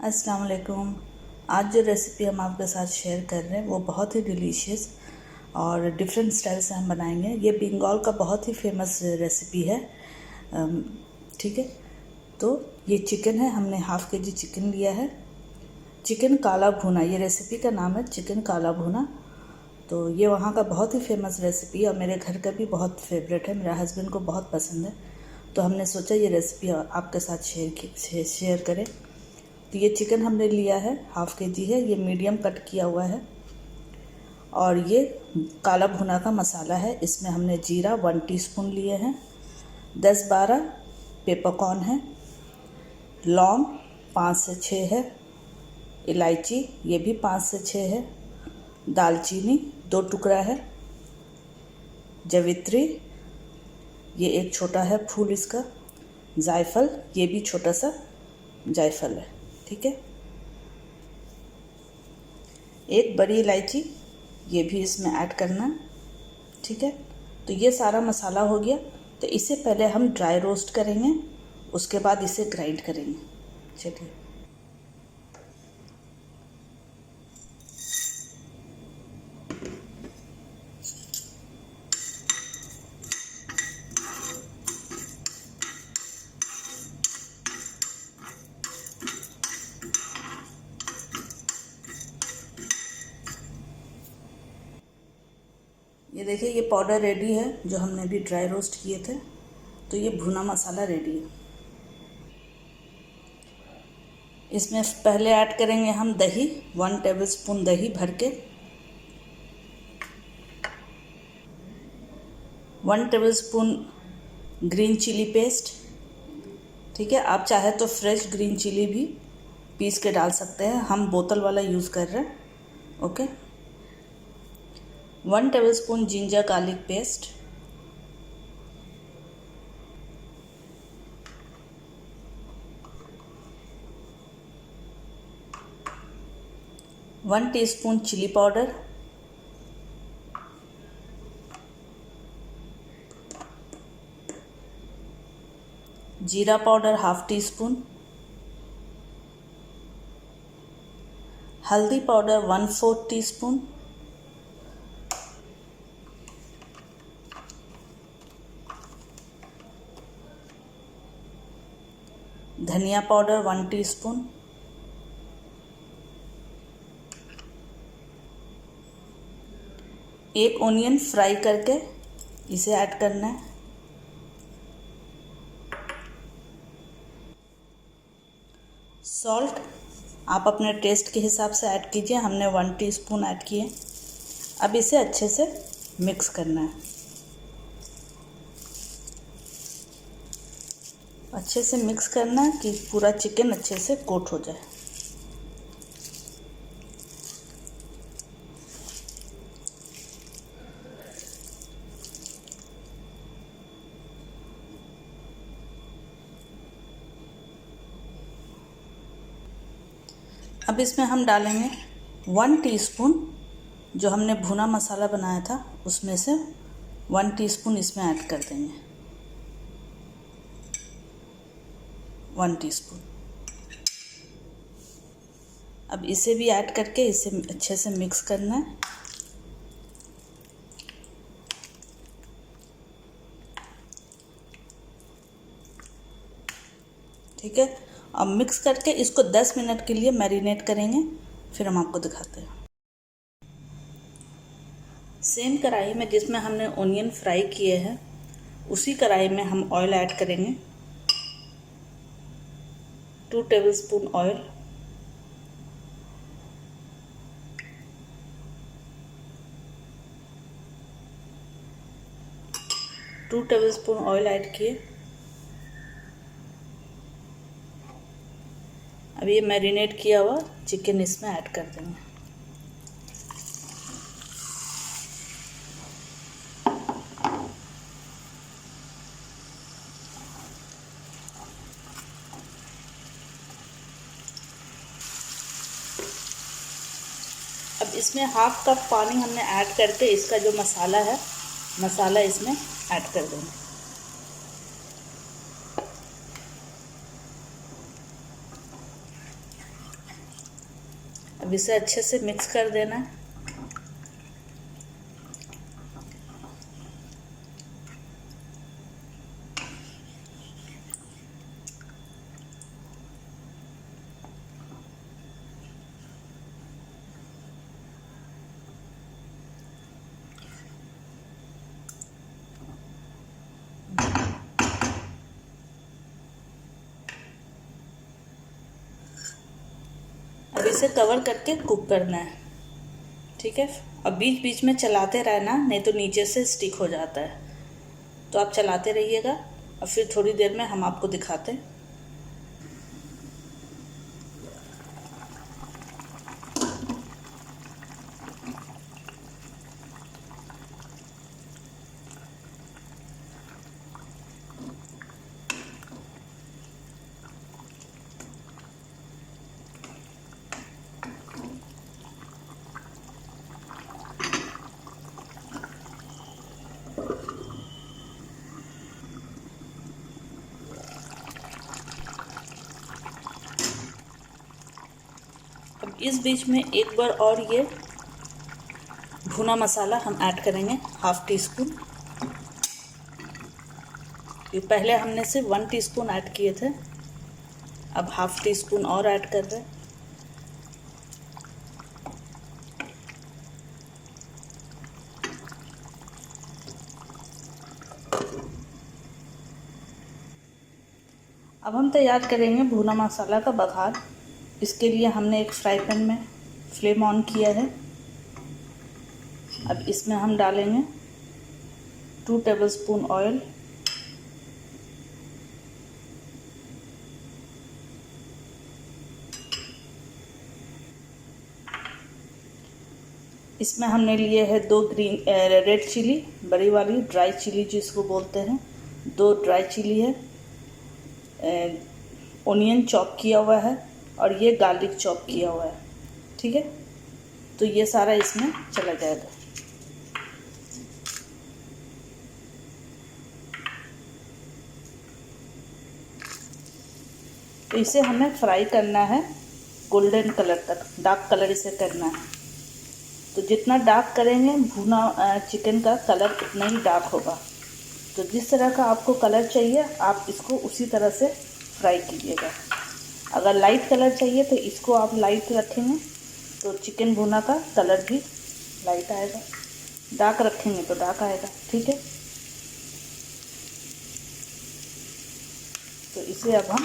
अस्सलाम वालेकुम। आज जो रेसिपी हम आपके साथ शेयर कर रहे हैं वो बहुत ही डिलीशियस और डिफरेंट स्टाइल से हम बनाएंगे। ये बंगाल का बहुत ही फेमस रेसिपी है। ठीक है, तो ये चिकन है, हमने हाफ़ केजी चिकन लिया है। चिकन काला भुना, ये रेसिपी का नाम है चिकन काला भुना। तो ये वहाँ का बहुत ही फेमस रेसिपी है और मेरे घर का भी बहुत फेवरेट है, मेरे हस्बैंड को बहुत पसंद है। तो हमने सोचा ये रेसिपी आपके साथ शेयर करें। तो ये चिकन हमने लिया है, हाफ़ केजी है, ये मीडियम कट किया हुआ है। और ये काला भुना का मसाला है, इसमें हमने जीरा 1 टीस्पून लिए हैं, 10-12 पेपरकॉर्न है, लौंग 5 से 6 है, इलायची ये भी 5 से 6 है, दालचीनी 2 टुकड़ा है, जवित्री ये एक छोटा है फूल इसका, जायफल ये भी छोटा सा जायफल है। ठीक है, एक बड़ी इलायची ये भी इसमें ऐड करना है। ठीक है, तो ये सारा मसाला हो गया। तो इसे पहले हम ड्राई रोस्ट करेंगे, उसके बाद इसे ग्राइंड करेंगे। चलिए, ये देखिए ये पाउडर रेडी है जो हमने भी ड्राई रोस्ट किए थे। तो ये भुना मसाला रेडी है। इसमें पहले ऐड करेंगे हम दही, 1 टेबलस्पून दही भर के, 1 टेबलस्पून ग्रीन चिली पेस्ट। ठीक है, आप चाहे तो फ्रेश ग्रीन चिली भी पीस के डाल सकते हैं, हम बोतल वाला यूज़ कर रहे हैं। Okay, 1 tablespoon ginger garlic paste, 1 teaspoon chilli powder, जीरा पाउडर 1/2 टीस्पून, हल्दी पाउडर 1/4 टीस्पून, धनिया पाउडर 1 टीस्पून, एक ओनियन फ्राई करके इसे ऐड करना है। सॉल्ट आप अपने टेस्ट के हिसाब से ऐड कीजिए, हमने 1 टीस्पून ऐड किए। अब इसे अच्छे से मिक्स करना है, अच्छे से मिक्स करना है कि पूरा चिकन अच्छे से कोट हो जाए। अब इसमें हम डालेंगे 1 टीस्पून जो हमने भुना मसाला बनाया था, उसमें से 1 टीस्पून इसमें ऐड कर देंगे, 1 टीस्पून। अब इसे भी ऐड करके इसे अच्छे से मिक्स करना है। ठीक है, अब मिक्स करके इसको 10 मिनट के लिए मैरिनेट करेंगे, फिर हम आपको दिखाते हैं। सेम कढ़ाई में जिसमें हमने ओनियन फ्राई किए हैं, उसी कढ़ाई में हम ऑयल ऐड करेंगे, 2 टेबलस्पून ऑयल, ऑयल ऐड किए। अब ये मैरिनेट किया हुआ चिकन इसमें ऐड कर देंगे। अब इसमें 1/2 कप पानी हमने ऐड करके इसका जो मसाला है, मसाला इसमें ऐड कर देंगे। अब इसे अच्छे से मिक्स कर देना है। अब इसे कवर करके कुक करना है, ठीक है। अब बीच बीच में चलाते रहना, नहीं तो नीचे से स्टिक हो जाता है। तो आप चलाते रहिएगा और फिर थोड़ी देर में हम आपको दिखाते हैं। अब इस बीच में एक बार और ये भुना मसाला हम ऐड करेंगे, 1/2 टीस्पून। ये पहले हमने सिर्फ 1 टीस्पून ऐड किए थे, अब 1/2 टीस्पून और ऐड कर रहे हैं। अब हम तैयार करेंगे भुना मसाला का बघार। इसके लिए हमने एक फ्राई पैन में फ्लेम ऑन किया है। अब इसमें हम डालेंगे 2 टेबलस्पून ऑयल, इसमें हमने लिए है 2 रेड चिली, बड़ी वाली ड्राई चिली जिसको बोलते हैं, 2 ड्राई चिली है, ओनियन चॉप किया हुआ है और ये गार्लिक चॉप किया हुआ है, ठीक है। तो ये सारा इसमें चला जाएगा। तो इसे हमें फ्राई करना है गोल्डन कलर तक, डार्क कलर इसे करना है। तो जितना डार्क करेंगे भुना चिकन का कलर उतना ही डार्क होगा। तो जिस तरह का आपको कलर चाहिए आप इसको उसी तरह से फ्राई कीजिएगा। अगर लाइट कलर चाहिए तो इसको आप लाइट रखेंगे तो चिकन भुना का कलर भी लाइट आएगा, डार्क रखेंगे तो डार्क आएगा, ठीक है। तो इसे अब हम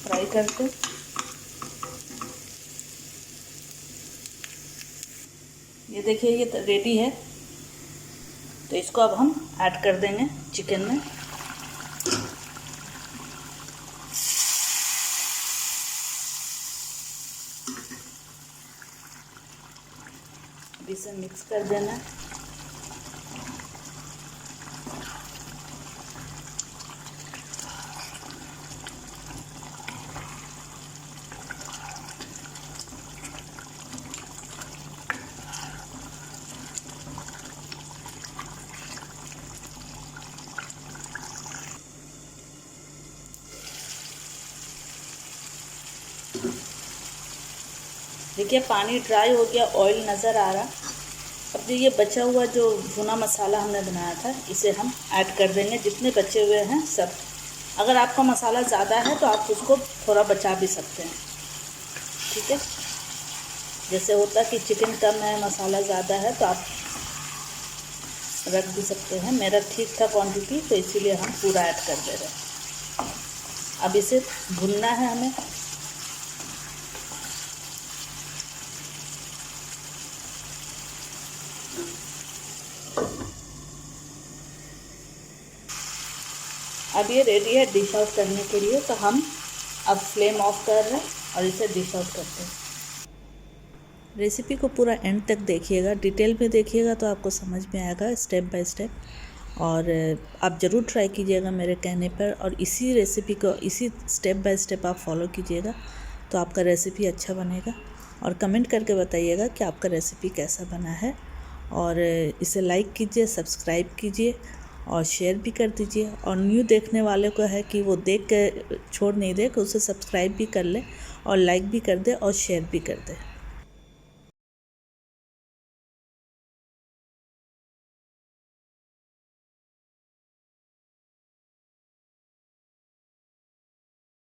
फ्राई करते हैं। ये देखिए ये रेडी है। तो इसको अब हम ऐड कर देंगे चिकन में। इसे मिक्स कर देना। देखिए पानी ड्राई हो गया, ऑयल नज़र आ रहा। अब जो ये बचा हुआ जो भुना मसाला हमने बनाया था इसे हम ऐड कर देंगे, जितने बचे हुए हैं सब। अगर आपका मसाला ज़्यादा है तो आप उसको थोड़ा बचा भी सकते हैं, ठीक है। जैसे होता है कि चिकन कम है मसाला ज़्यादा है तो आप रख भी सकते हैं। मेरा ठीक था क्वांटिटी तो इसीलिए हम पूरा ऐड कर दे रहे हैं। अब इसे भुनना है हमें। अब ये रेडी है डिश आउट करने के लिए। तो हम अब फ्लेम ऑफ कर रहे हैं और इसे डिश आउट करते हैं। रेसिपी को पूरा एंड तक देखिएगा, डिटेल में देखिएगा तो आपको समझ में आएगा स्टेप बाय स्टेप। और आप ज़रूर ट्राई कीजिएगा मेरे कहने पर, और इसी रेसिपी को इसी स्टेप बाय स्टेप आप फॉलो कीजिएगा तो आपका रेसिपी अच्छा बनेगा। और कमेंट करके बताइएगा कि आपका रेसिपी कैसा बना है। और इसे लाइक कीजिए, सब्सक्राइब कीजिए और शेयर भी कर दीजिए। और न्यू देखने वाले को है कि वो देख के छोड़ नहीं दे, कि उसे सब्सक्राइब भी कर ले और लाइक भी कर दे और शेयर भी कर दे।